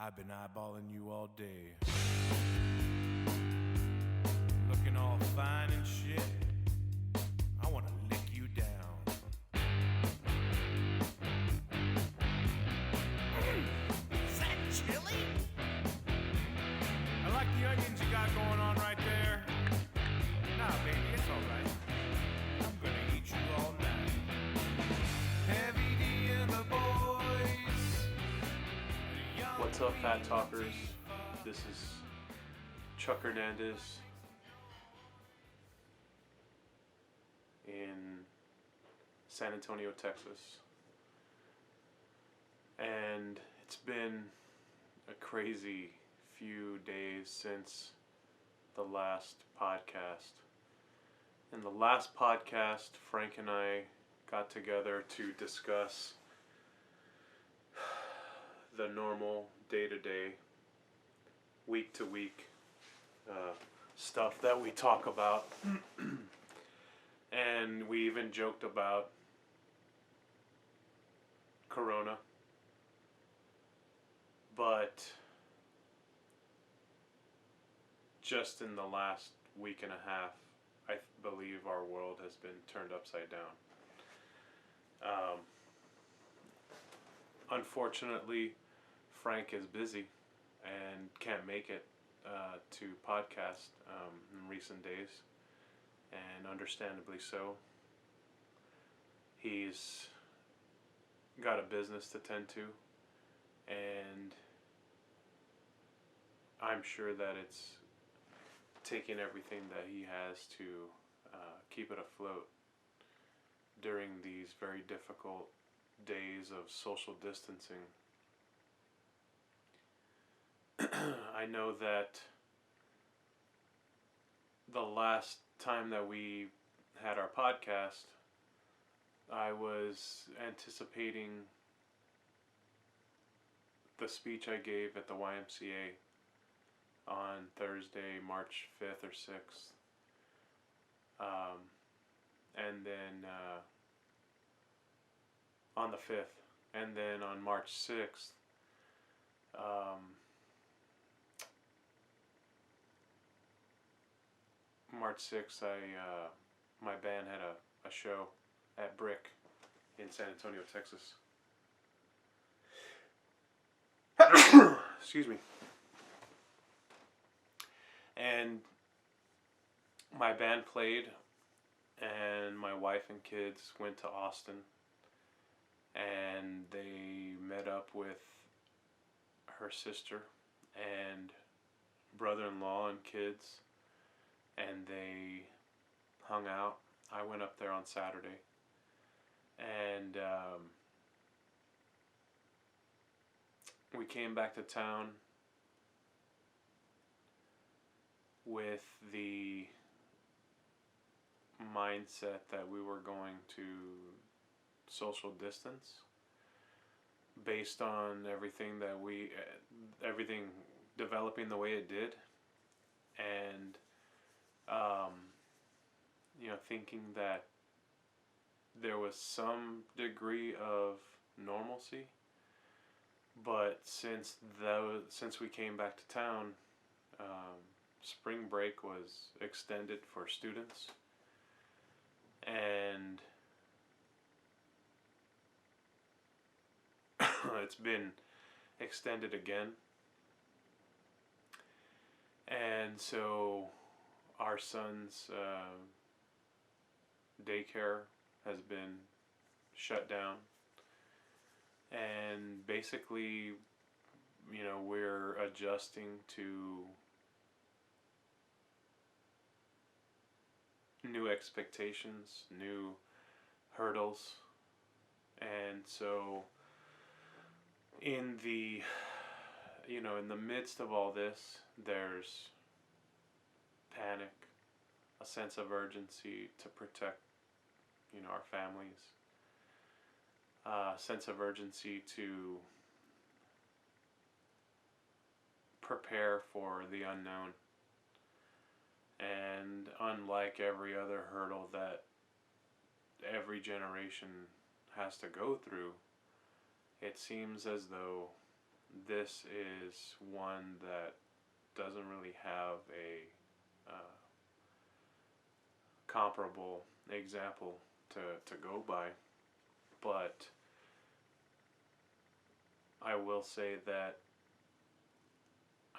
I've been eyeballing you all day. Looking all fine and shit. I want to lick you down. Is that chili? I like the onions you got going on right there. Nah, baby, it's alright. I'm gonna eat you all night. Heavy D and the boys. What's up, Fat Talkers? This is Chuck Hernandez in San Antonio, Texas. And it's been a crazy few days since the last podcast. In the last podcast, Frank and I got together to discuss the normal day-to-day, week-to-week stuff that we talk about. And we even joked about Corona. But just in the last week and a half, I believe our world has been turned upside down. Unfortunately, Frank is busy and can't make it to podcast in recent days, and understandably so. He's got a business to tend to, and I'm sure that it's taking everything that he has to keep it afloat during these very difficult days of social distancing. I know that the last time that we had our podcast, I was anticipating the speech I gave at the YMCA on Thursday, March 5th or 6th. And then on the 5th. And then on March 6th, my band had a show at Brick in San Antonio, Texas. Excuse me. And my band played, and my wife and kids went to Austin, and they met up with her sister and brother-in-law and kids, and they hung out. I went up there on Saturday, and we came back to town with the mindset that we were going to social distance based on everything developing the way it did, and thinking that there was some degree of normalcy, but since we came back to town, spring break was extended for students, and it's been extended again. And so our son's daycare has been shut down, and basically, we're adjusting to new expectations, new hurdles. And so in the midst of all this, there's panic, a sense of urgency to protect our families, a sense of urgency to prepare for the unknown. And unlike every other hurdle that every generation has to go through, it seems as though this is one that doesn't really have a comparable example to go by, but I will say that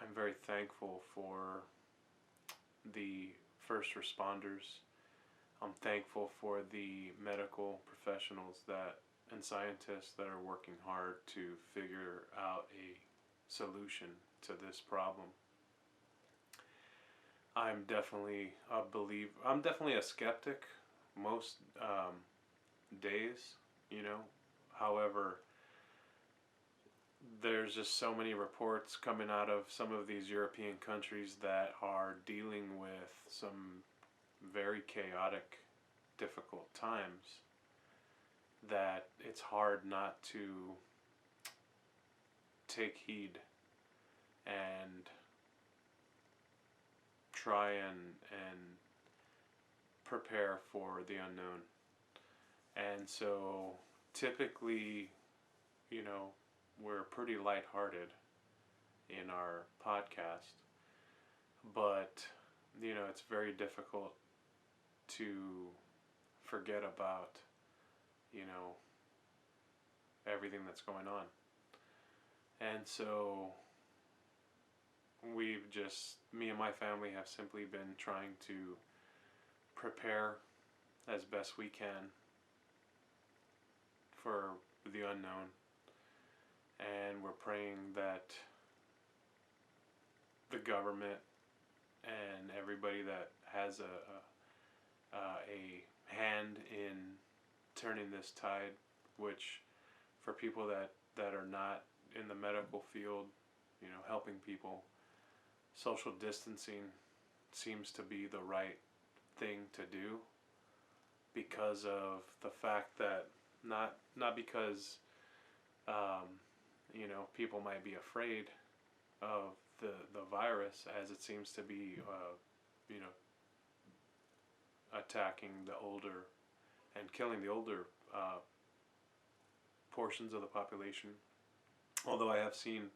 I'm very thankful for the first responders. I'm thankful for the medical professionals that and scientists that are working hard to figure out a solution to this problem. I'm definitely a believer. I'm definitely a skeptic most days, you know. However, there's just so many reports coming out of some of these European countries that are dealing with some very chaotic, difficult times that it's hard not to take heed and try and prepare for the unknown. And so typically, you know, we're pretty lighthearted in our podcast, but you know, it's very difficult to forget about, you know, everything that's going on. And so me and my family have simply been trying to prepare as best we can for the unknown. And we're praying that the government and everybody that has a hand in turning this tide, which for people that are not in the medical field, you know, helping people, social distancing seems to be the right thing to do because of the fact that not because you know, people might be afraid of the virus, as it seems to be you know, attacking the older and killing the older portions of the population. Although I have seen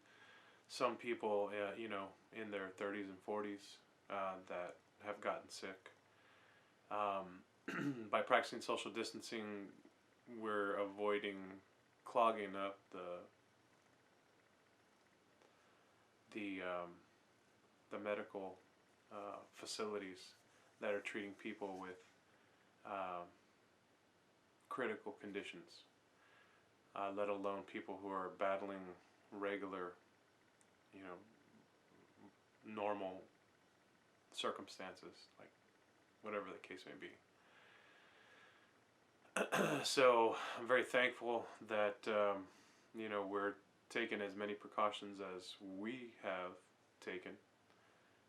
some people, you know, in their 30s and 40s that have gotten sick. By practicing social distancing, we're avoiding clogging up the medical facilities that are treating people with critical conditions, let alone people who are battling regular, you know, normal circumstances, like whatever the case may be. So I'm very thankful that you know, we're taking as many precautions as we have taken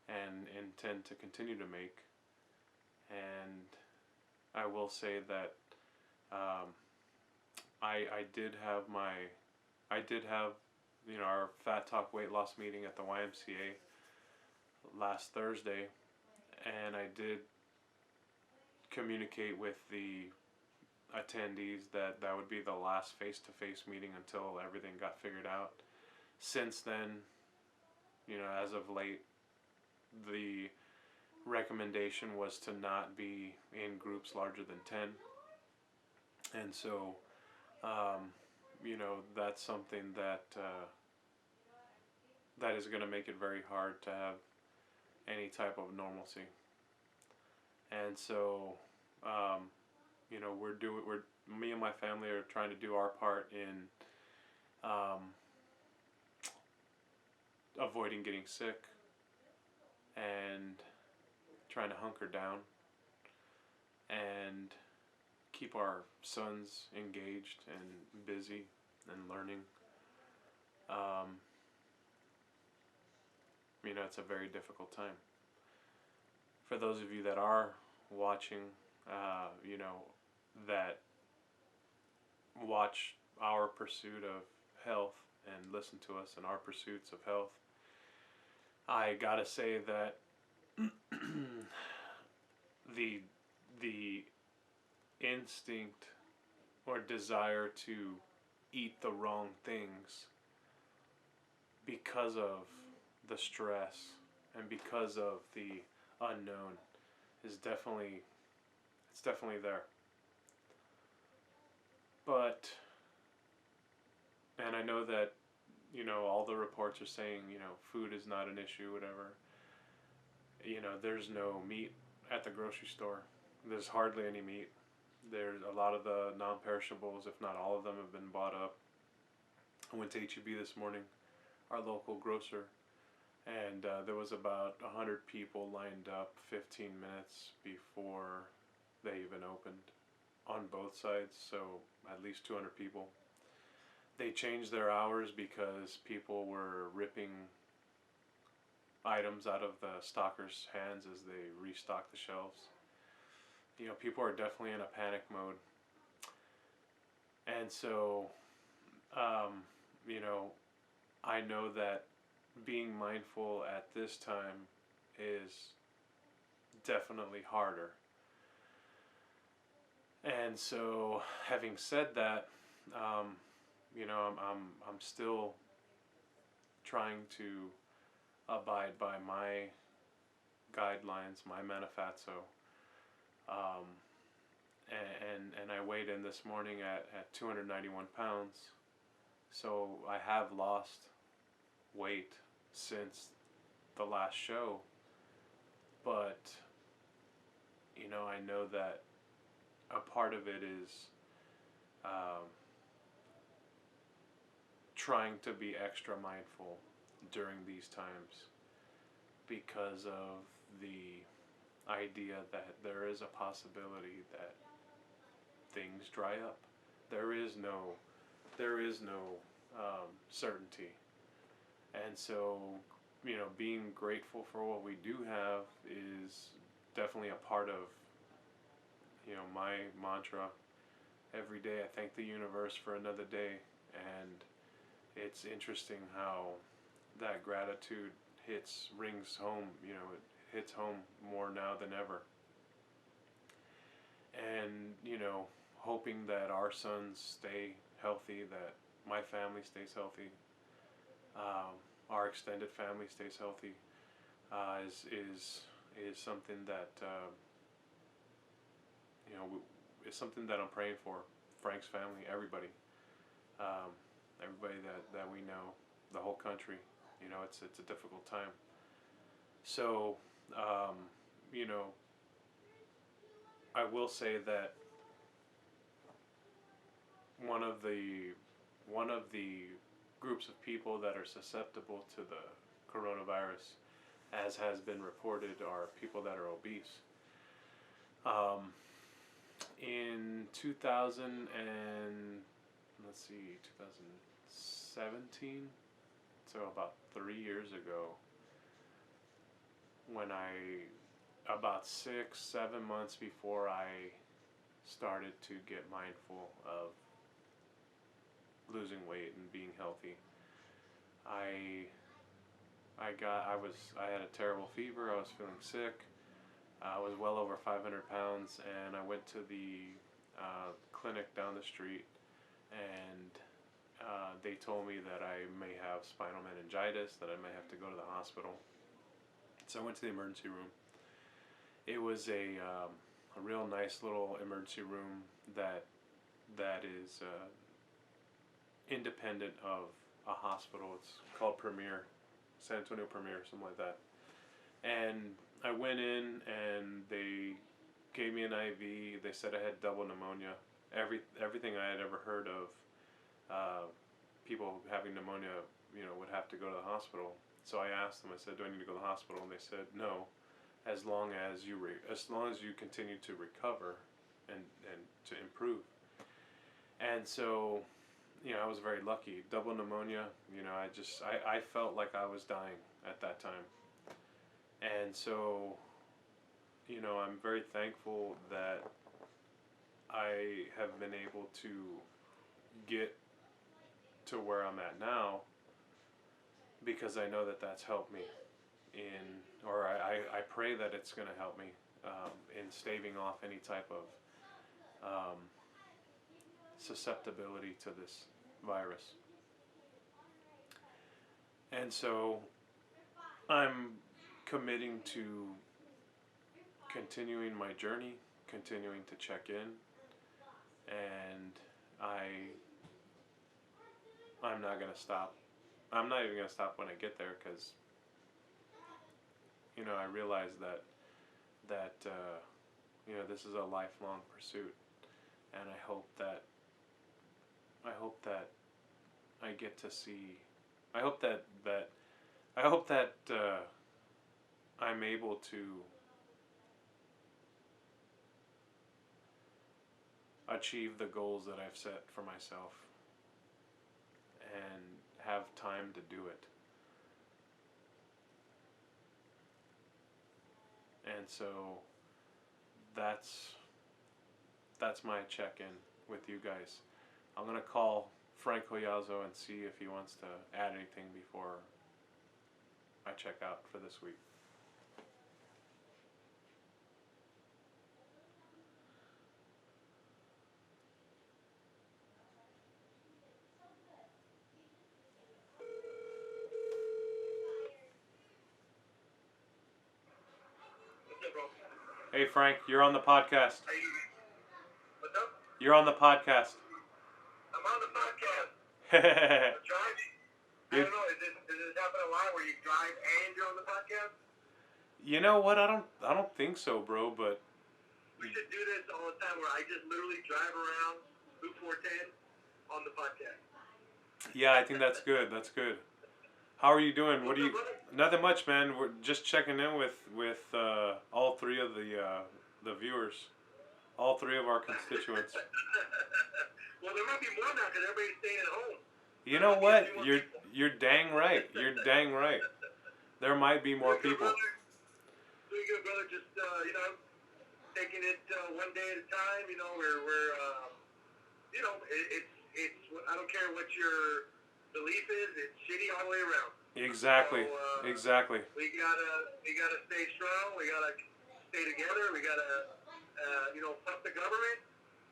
and intend to continue to make. And I will say that I did have you know, our Fat Talk weight loss meeting at the YMCA last Thursday, and I did communicate with the attendees that would be the last face-to-face meeting until everything got figured out. Since then, you know, as of late, the recommendation was to not be in groups larger than 10. And so, you know, that's something that that is going to make it very hard to have any type of normalcy. And so, you know, me and my family are trying to do our part in avoiding getting sick and trying to hunker down and keep our sons engaged and busy and learning. You know, it's a very difficult time. For those of you that are watching, you know, that watch our pursuit of health and listen to us in our pursuits of health, I gotta say that the instinct or desire to eat the wrong things because of the stress and because of the unknown is definitely there. But and I know that all the reports are saying food is not an issue, whatever. There's no meat at the grocery store. There's hardly any meat. There's a lot of the non-perishables, if not all of them, have been bought up. I went to HEB this morning, our local grocer, and there was about 100 people lined up 15 minutes before they even opened on both sides, so at least 200 people. They changed their hours because people were ripping items out of the stockers' hands as they restock the shelves. People are definitely in a panic mode. And so, I know that being mindful at this time is definitely harder. And so, having said that, I'm still trying to abide by my guidelines, my manifesto. And I weighed in this morning at 291 pounds. So I have lost weight since the last show. But, I know that a part of it is trying to be extra mindful during these times because of the idea that there is a possibility that things dry up. There is no certainty, and so being grateful for what we do have is definitely a part of my mantra. Every day I thank the universe for another day, and it's interesting how that gratitude rings home. It hits home more now than ever. And hoping that our sons stay healthy, that my family stays healthy, our extended family stays healthy, is something that is something that I'm praying for. Frank's family, everybody, everybody that we know, the whole country. It's a difficult time. So, I will say that one of the groups of people that are susceptible to the coronavirus, as has been reported, are people that are obese. In 2017, so about 3 years ago, when about 6-7 months before I started to get mindful of losing weight and being healthy, I had a terrible fever. I was feeling sick. I was well over 500 pounds, and I went to the clinic down the street, and they told me that I may have spinal meningitis, that I may have to go to the hospital. So I went to the emergency room. It was a real nice little emergency room that is independent of a hospital. It's called Premier, San Antonio Premier, something like that. And I went in, and they gave me an IV. They said I had double pneumonia. Everything I had ever heard of people having pneumonia, would have to go to the hospital. So I asked them. I said, "Do I need to go to the hospital?" And they said, "No, as long as you continue to recover and to improve." And so, I was very lucky. Double pneumonia. I felt like I was dying at that time. And so, I'm very thankful that I have been able to get to where I'm at now, because I know that that's helped me I pray that it's going to help me in staving off any type of susceptibility to this virus. And so I'm committing to continuing my journey, continuing to check in, and I'm not gonna stop. I'm not even gonna stop when I get there because I realize that this is a lifelong pursuit, and I hope that I get to see. I hope that I'm able to achieve the goals that I've set for myself and have time to do it. And so that's my check-in with you guys. I'm gonna call Frank Hoyazo and see if he wants to add anything before I check out for this week. Hey Frank, you're on the podcast. What's up? You're on the podcast. I'm on the podcast. You, Driving? I don't know. Does this happen a lot where you drive and you're on the podcast? you know what? I don't think so, bro. But We should do this all the time where I just literally drive around Route 410 on the podcast. yeah, I think that's good. That's good. How are you doing? What are you? Nothing much, man. We're just checking in with all three of the viewers, all three of our constituents. Well, there might be more now because everybody's staying at home. You know what? You're dang right. You're dang right. There might be more people. Doing good, brother. Just taking it one day at a time. It's I don't care what your belief is. It's shitty all the way around. Exactly. So, Exactly. We gotta stay strong. We gotta stay together. We gotta fuck the government,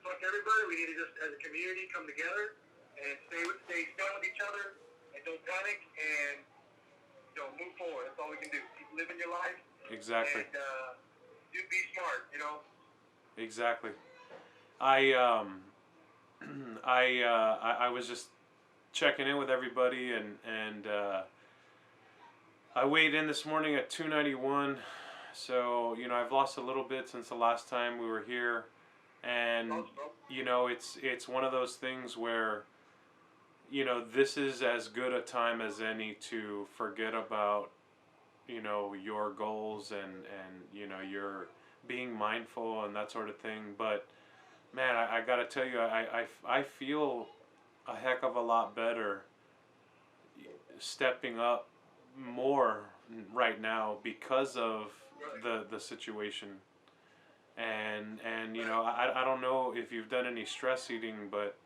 fuck everybody. We need to just as a community come together and stay strong with each other and don't panic and move forward. That's all we can do. Keep living your life. Exactly. And be smart. Exactly. I was just checking in with everybody, and I weighed in this morning at 291. So I've lost a little bit since the last time we were here, and it's one of those things where this is as good a time as any to forget about your goals and you're being mindful and that sort of thing. But man, I gotta tell you, I feel a heck of a lot better stepping up more right now because of the situation. And I don't know if you've done any stress eating, but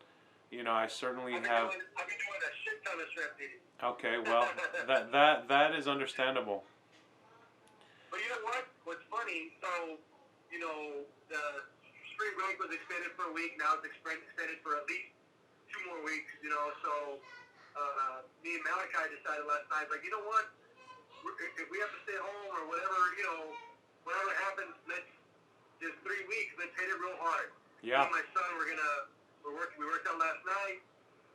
I certainly have. I've been doing a shit ton of stress eating. Okay, well, that is understandable. But you know what? What's funny? So the spring break was extended for a week. Now it's extended for at least 2 more weeks. So me and Malachi decided last night, like, you know what? If we have to stay home or whatever, whatever happens, there's 3 weeks. Let's hit it real hard. Yeah. Me and my son, we worked out last night.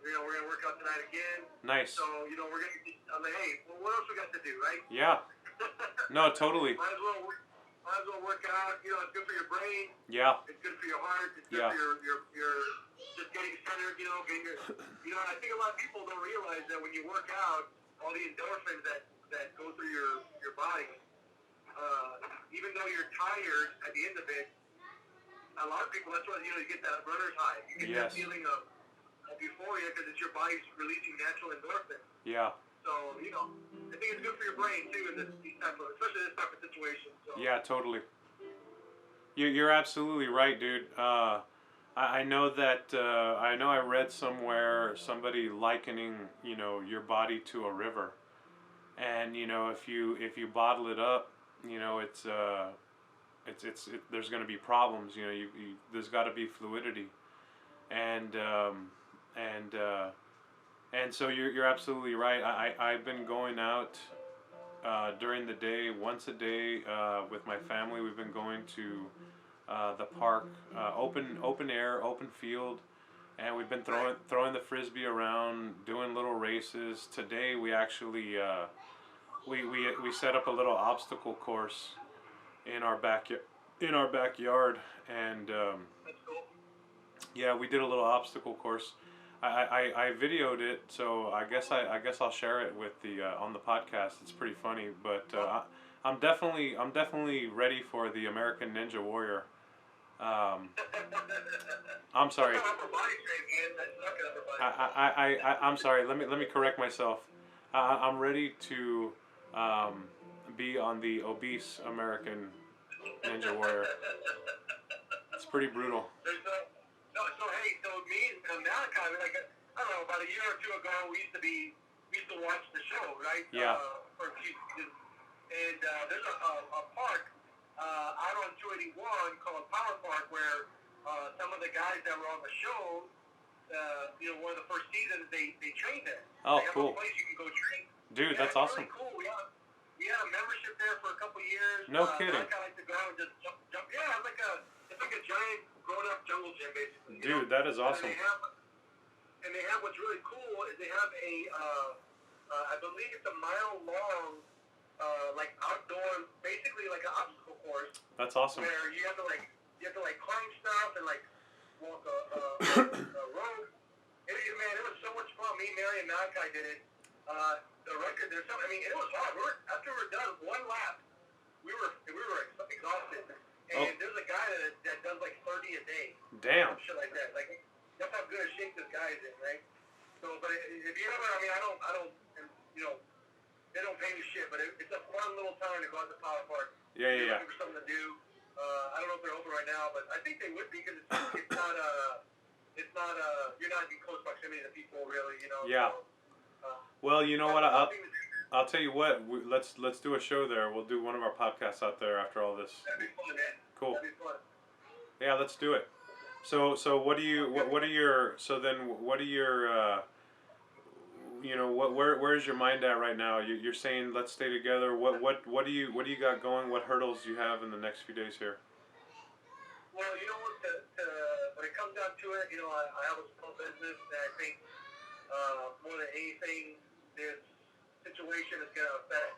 We're gonna work out tonight again. Nice. So I'm like, hey, well, what else we got to do, right? Yeah. No, totally. Might as well work out. It's good for your brain. Yeah. It's good for your heart. It's good for your just getting centered. Getting your. I think a lot of people don't realize that when you work out, all the endorphins that go through your body, even though you're tired at the end of it, a lot of people, that's why you get that runner's high. You get that feeling of euphoria because it's your body's releasing natural endorphins. Yeah. So I think it's good for your brain too, in especially this type of situation. So. Yeah, totally. You're absolutely right, dude. I know that I read somewhere somebody likening your body to a river, and if you bottle it up, it's there's going to be problems. there's got to be fluidity, and And so you're absolutely right. I've been going out during the day, once a day, with my family. We've been going to the park, open air, open field, and we've been throwing the frisbee around, doing little races. Today we actually we set up a little obstacle course in our backyard, and That's cool. yeah, we did a little obstacle course. I videoed it, so I guess I'll share it with the on the podcast. It's pretty funny, but I'm definitely ready for the American Ninja Warrior. Um, I'm sorry. That's not upper body strength, man. That's not good upper body strength. I'm sorry. Let me correct myself. I'm ready to be on the obese American Ninja Warrior. It's pretty brutal. There's no, so hey, so me and Malachi, like I don't know, about a year or two ago, we used to watch the show, right? Yeah. For a few seasons. And there's a park out on 281 called Power Park where some of the guys that were on the show, one of the first seasons, they trained there. Oh, they have cool. a place you can go train. Dude, Yeah, that's it's awesome. really cool. We had a membership there for a couple years. No kidding. I like to go and just jump. Yeah, it's like a giant grown-up jungle gym, basically. Dude, that is awesome. And they have what's really cool is they have a, I believe it's a mile-long, like outdoor, basically like an obstacle course. That's awesome. Where you have to climb stuff and like walk a road. Man, it was so much fun. Me, Mary, and Malachi did it. The record, there's something. I mean, it was hard. After we were done one lap, we were exhausted. And there's a guy that does like 30 a day. Damn. Shit like that. Like that's how good a shape this guy is in, right? So, but if you ever, I mean, I don't, they don't pay me shit, but it's a fun little time to go out to Power Park. Yeah. Looking for something to do. I don't know if they're open right now, but I think they would be because it's not you're not in close proximity to people really, Yeah. So, Well, you know what? I'll tell you what. Let's do a show there. We'll do one of our podcasts out there after all this. that'd be fun, man. Cool. That'd be fun. Yeah, let's do it. So what are your where's your mind at right now? You're saying let's stay together. What do you got going? What hurdles do you have in the next few days here? Well, you know what? When it comes down to it, I have a small business, and I think more than anything, this situation is going to affect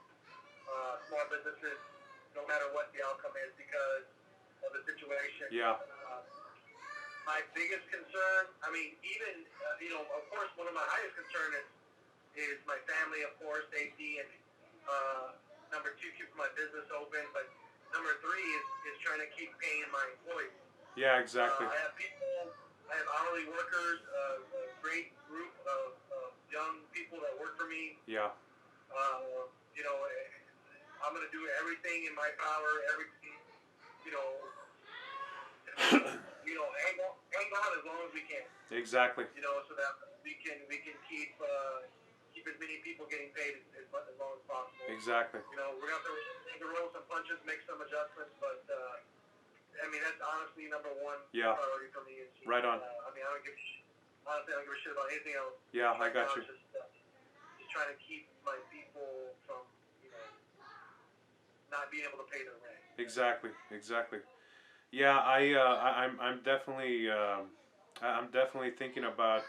small businesses, no matter what the outcome is, because of the situation. Yeah. My biggest concern, I mean, even of course, one of my highest concern is my family, of course, safety, and number two, keeping my business open, but number three is trying to keep paying my employees. Yeah, exactly. I have hourly workers, a great group of young people that work for me. Yeah. I'm going to do everything in my power, everything, hang on as long as we can. Exactly. So that we can keep as many people getting paid as long as possible. Exactly. We're going to have to roll some punches, make some adjustments, but I mean that's honestly number one priority for me. Right on. I mean, honestly, I don't give a shit about anything else. Yeah, I got you. Just trying to keep my people from not being able to pay their rent. Exactly. Yeah, I'm definitely thinking about.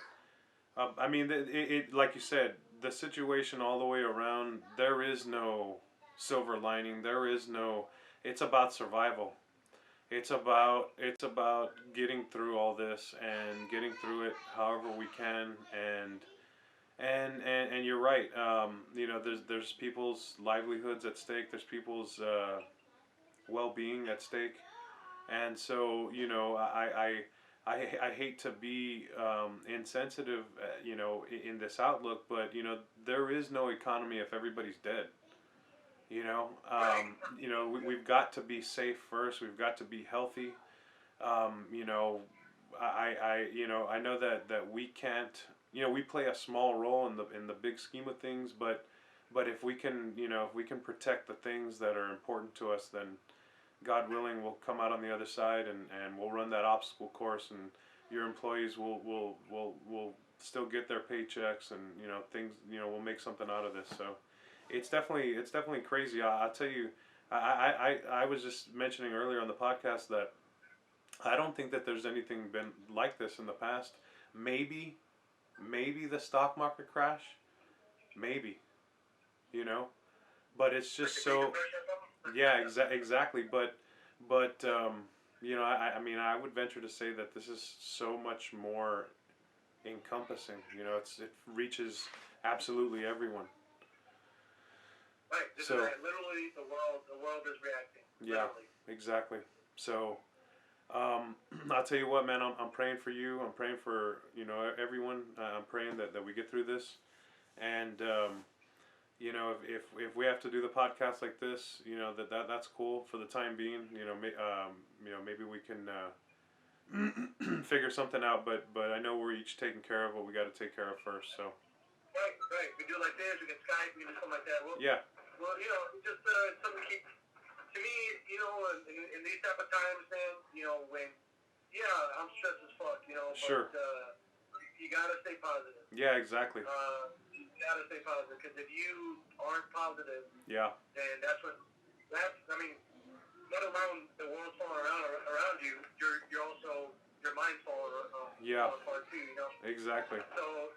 I mean, it like you said, the situation all the way around. There is no silver lining. There is no. It's about survival. It's about getting through all this and getting through it however we can, and you're right. There's people's livelihoods at stake. There's people's well-being at stake, and so I hate to be insensitive, in this outlook, but there is no economy if everybody's dead. We've got to be safe first. We've got to be healthy. I know that we can't. We play a small role in the big scheme of things, but if we can, if we can protect the things that are important to us, then God willing, we'll come out on the other side and we'll run that obstacle course, and your employees will still get their paychecks, and things. We'll make something out of this. So it's definitely crazy. I'll tell you. I was just mentioning earlier on the podcast that I don't think that there's anything been like this in the past. Maybe the stock market crash. Maybe. But it's just so. Yeah, exactly. But I mean, I would venture to say that this is so much more encompassing. It reaches absolutely everyone. Right. This is literally the world is reacting. Yeah, literally. Exactly. So, I'll tell you what, man. I'm praying for you. I'm praying for everyone. I'm praying that we get through this, and if we have to do the podcast like this, that's cool for the time being. Maybe we can figure something out. But I know we're each taking care of what we got to take care of first. So. Right. We do it like this. We can Skype. We can do something like that. Yeah. Well, just something to keep. To me, in these type of times, man, when, I'm stressed as fuck, Sure. But you gotta stay positive. Yeah, exactly. You gotta stay positive, because if you aren't positive, yeah, then I mean, let alone the world's falling around you, you're also, your mind's falling apart too, Exactly. So,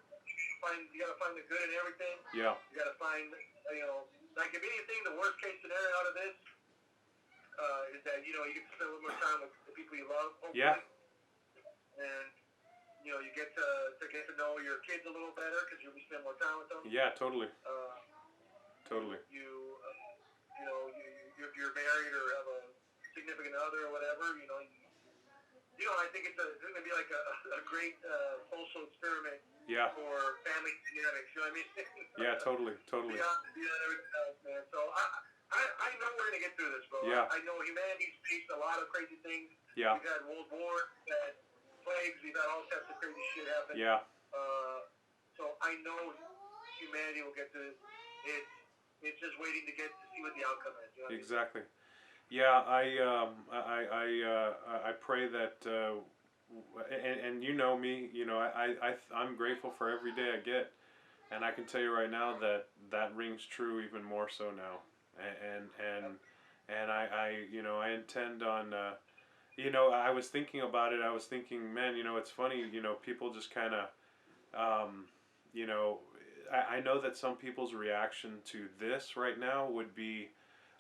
you gotta find the good in everything. Yeah. You gotta find, like if anything, the worst case scenario out of this is that you get to spend a little more time with the people you love. Hopefully. Yeah. And you get to know your kids a little better because you'll be spending more time with them. Yeah, totally. Totally. You're married or have a significant other or whatever. I think it's going to be like a great social experiment. Yeah. For family dynamics, you know what I mean? Yeah, totally. Beyond everything else, man. So I know we're gonna get through this, bro. Yeah. I know humanity's faced a lot of crazy things. Yeah. We've had world wars, we've had plagues, we've had all types of crazy shit happen. Yeah. So I know humanity will get through this. It's just waiting to see what the outcome is. You know what Exactly. Yeah, I pray that. And you know me, I'm grateful for every day I get, and I can tell you right now that rings true even more so now, and I intend on, I was thinking about it. I was thinking, man, it's funny, people just kind of, I know that some people's reaction to this right now would be,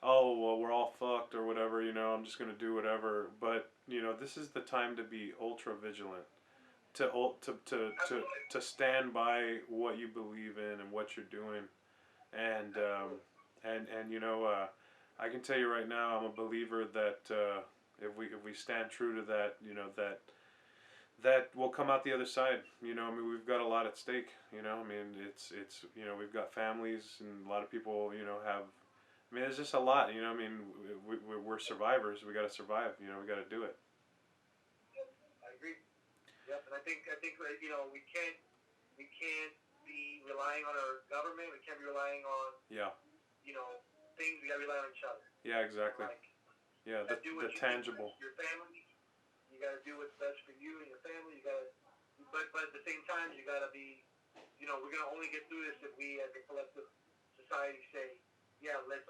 oh, well, we're all fucked or whatever, I'm just going to do whatever. But, this is the time to be ultra vigilant, to stand by what you believe in and what you're doing. And I can tell you right now, I'm a believer that if we stand true to that, that we'll come out the other side. We've got a lot at stake, it's we've got families, and a lot of people, have, there's just a lot, we're survivors. We got to survive, we got to do it. Yep, I agree. Yep, and I think we can't be relying on our government. We can't be relying on things. We got to rely on each other. Yeah, exactly. The tangible. Your family. You got to do what's best for you and your family. You got to, but at the same time, you got to be. We're gonna only get through this if we, as a collective society, say, yeah, we're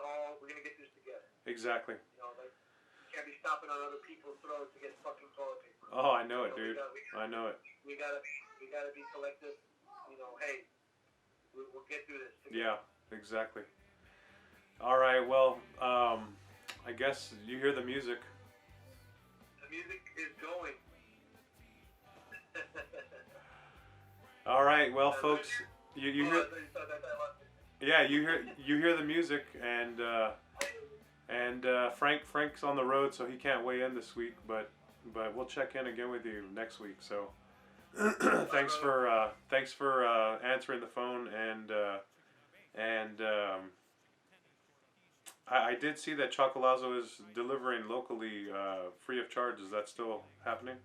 going to get this together. Exactly. You can't be stopping on other people's throats to get fucking toilet paper. Oh, I know it, dude. I know it. We gotta be collective. Hey, we'll get through this together. Yeah, exactly. All right, well, I guess you hear the music. The music is going. All right, well, folks, you hear. Yeah, you hear the music, and Frank's on the road, so he can't weigh in this week, but we'll check in again with you next week. So thanks for answering the phone, and I did see that Chocolazo is delivering locally free of charge. Is that still happening?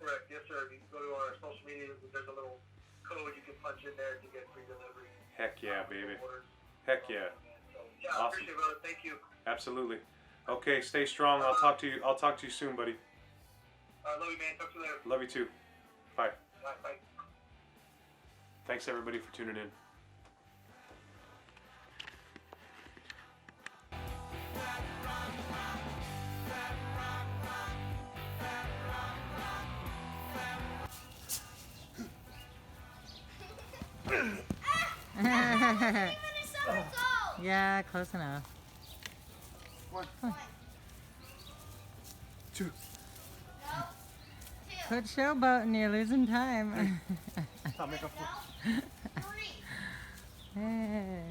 Correct. Yes, sir. You can go to our social media. There's a little code you can punch in there to get free delivery. Heck yeah, baby. Heck yeah. So, yeah, awesome. I appreciate it, brother. Thank you. Absolutely. Okay, stay strong. I'll talk to you soon, buddy. Love you, man. Talk to you later. Love you too. Bye. Bye. Thanks everybody for tuning in. Yeah, close enough. 1, 2. No, 2. Quit showboating, you're losing time. I'll make up for No, 3. Hey.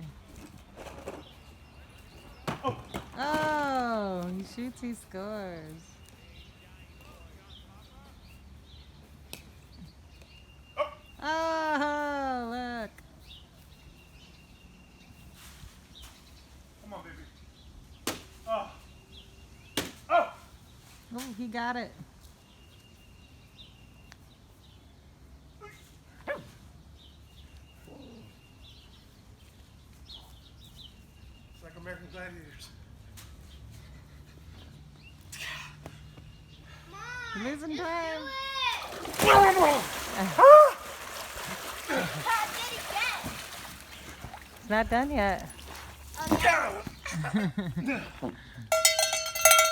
Oh, he shoots, he scores. Oh, look. Come on, baby. Oh. Oh. Oh, he got it. It's like American Gladiators. Mom, You're losing just time. do it. Dad did it again. It's not done yet. Oh, yeah.